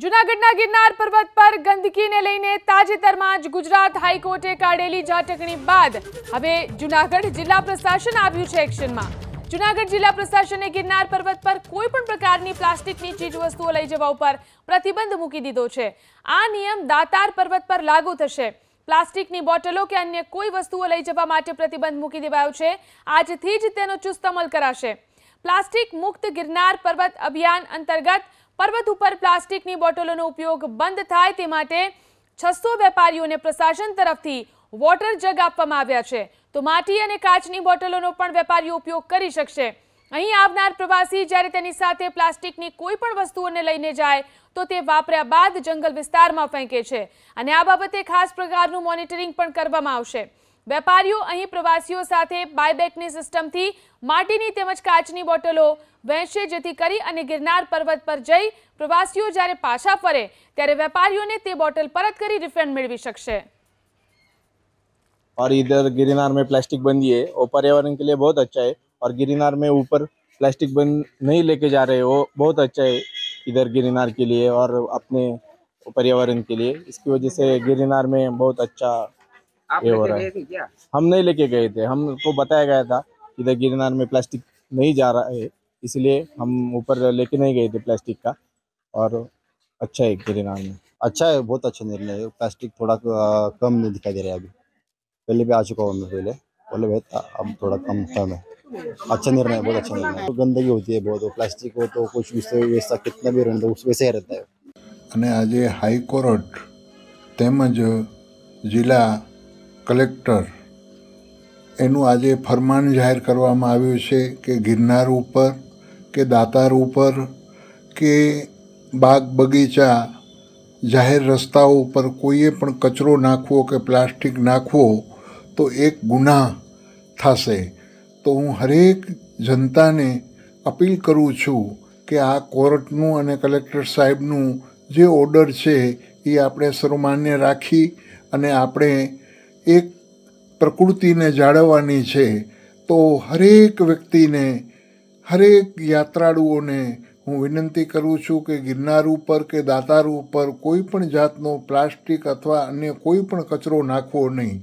જૂનાગઢના ગિરનાર પર્વત પર ગંદકીને લઈને તાજેતરમાં જ ગુજરાત હાઈકોર્ટે કાઢેલી ઝાટકણી બાદ હવે જૂનાગઢ જિલ્લા પ્રશાસન આવ્યું છે એક્શનમાં। જૂનાગઢ જિલ્લા પ્રશાસને ગિરનાર પર્વત પર કોઈ પણ પ્રકારની પ્લાસ્ટિકની ચીજવસ્તુઓ લઈ જવા ઉપર પ્રતિબંધ મૂકી દીધો છે। આ નિયમ દાતાર પર્વત પર લાગુ થશે। પ્લાસ્ટિકની બોટલો કે અન્ય કોઈ વસ્તુઓ લઈ જવા માટે પ્રતિબંધ મૂકી દેવાયો છે। આજથી જ તેનો ચુસ્ત અમલ કરાશે। પ્લાસ્ટિક મુક્ત ગિરનાર પર્વત અભિયાન અંતર્ગત पर्वत पर प्लास्टिकनी बोटलों उपयोग बंद थाय ते माटे 600 वेपारीओने प्रशासन तरफथी वोटर जग आपवामां आव्या छे। तो माटी अने काचनी बोटलोनो पण वेपारीओ उपयोग करी शकशे। અહીં આવનાર પ્રવાસી જ્યારે તેની સાથે પ્લાસ્ટિકની કોઈ પણ વસ્તુઓને લઈને જાય તો તે વાપર્યા બાદ જંગલ વિસ્તારમાં ફેંકે છે અને આ બાબતે ખાસ પ્રકારનું મોનિટરિંગ પણ કરવામાં આવશે। વેપારીઓ અહીં પ્રવાસીઓ સાથે બાયબેકની સિસ્ટમથી માટીની તેમજ કાચની બોટલો વહેંચે, જેથી કરી અને ગિરનાર પર્વત પર જઈ પ્રવાસીઓ જ્યારે પાછા ફરે ત્યારે વેપારીઓને તે બોટલ પરત કરી રિફંડ મેળવી શકશે। और इधर गिरनार में प्लास्टिक बंदी है और पर्यावरण के लिए बहुत अच्छा है। और गिरनार में ऊपर प्लास्टिक बंद नहीं लेके जा रहे, वो बहुत अच्छा है इधर गिरनार के लिए और अपने पर्यावरण के लिए। इसकी वजह से गिरनार में बहुत अच्छा ये हो रहा है। हम नहीं लेके गए थे, हमको बताया गया था इधर गिरनार में प्लास्टिक नहीं जा रहा है, इसलिए हम ऊपर लेके नहीं गए थे प्लास्टिक का। और अच्छा है गिरनार में, अच्छा है, बहुत अच्छा निर्णय है। प्लास्टिक थोड़ा कम नहीं दिखाई दे रहा है अभी, पहले भी आ चुका हूँ मैं, पहले बहुत था, अब थोड़ा कम है। अच्छा निर्णय है, बहुत अच्छा निर्णय है। तो गंदगी होती है बहुत, प्लास्टिक हो तो कुछ वैसा कितना भी रहता है वैसे ही रहता है। અને આજે હાઈકોર્ટ તેમજ જિલ્લા કલેક્ટર એનું આજે ફરમાન જાહેર કરવામાં આવ્યું છે કે ગિરનાર ઉપર કે દાતાર ઉપર કે બાગ બગીચા જાહેર રસ્તાઓ ઉપર કોઈએ પણ કચરો નાખવો કે પ્લાસ્ટિક નાખવો તો એક ગુનાહ થશે। તો હું હરેક જનતાને અપીલ કરું છું કે આ કોર્ટનું અને કલેક્ટર સાહેબનું જે ઓર્ડર છે એ આપણે સર્વમાન્ય રાખી અને આપણે એક પ્રકૃતિને જાળવવાની છે। તો હરેક વ્યક્તિને, હરેક યાત્રાળુઓને હું વિનંતી કરું છું કે ગિરનાર ઉપર કે દાતાર ઉપર કોઈ પણ જાતનો પ્લાસ્ટિક અથવા અન્ય કોઈ પણ કચરો નાખવો નહીં।